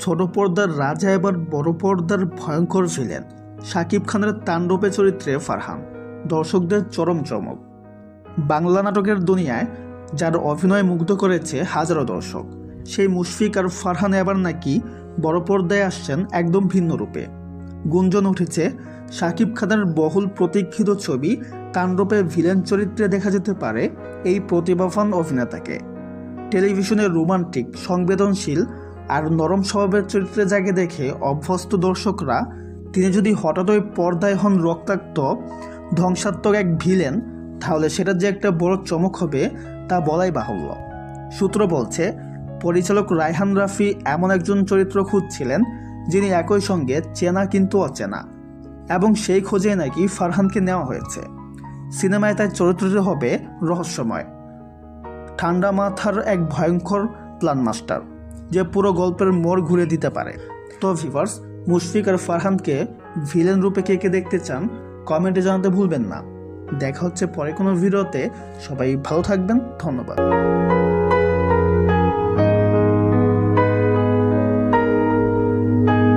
ছোট পর্দার রাজা এবার বড় পর্দার ভয়ঙ্কর ভিলেন শাকিব খানের তাণ্ডবে চরিত্রে ফারহান, দর্শকদের চরম চমক। বাংলা নাটকের দুনিয়ায় যার অভিনয় মুগ্ধ করেছে হাজারো দর্শক, সেই মুশফিক আর ফারহান এবার নাকি বড় পর্দায় আসছেন একদম ভিন্ন রূপে। গুঞ্জন উঠেছে শাকিব খানের বহুল প্রতীক্ষিত ছবি তাণ্ডবে ভিলেন চরিত্রে দেখা যেতে পারে এই প্রতিভাবান অভিনেতাকে। টেলিভিশনের রোমান্টিক, সংবেদনশীল আর নরম স্বভাবের চরিত্রে যাকে দেখে অভ্যস্ত দর্শকরা, তিনি যদি হঠাৎই পর্দায় হন রক্তাক্ত, ধ্বংসাত্মক এক ভিলেন, তাহলে সেটা যে একটা বড় চমক হবে তা বলাই বাহুল্য। সূত্র বলছে, পরিচালক রায়হান রাফি এমন একজন চরিত্র খুঁজছিলেন যিনি একই সঙ্গে চেনা কিন্তু অচেনা, এবং সেই খোঁজে নাকি ফারহানকে নেওয়া হয়েছে। সিনেমায় তাই চরিত্রটি হবে রহস্যময়, ঠান্ডা মাথার এক ভয়ঙ্কর প্ল্যান মাস্টার, যে পুরো গল্পের মোড় ঘুরে দিতে পারে। তো ভিউয়ার্স, মুশফিক আর ফারহানকে ভিলেন রূপে কে কে দেখতে চান কমেন্টে জানাতে ভুলবেন না। দেখা হচ্ছে পরে কোনো ভিডিওতে। সবাই ভালো থাকবেন, ধন্যবাদ।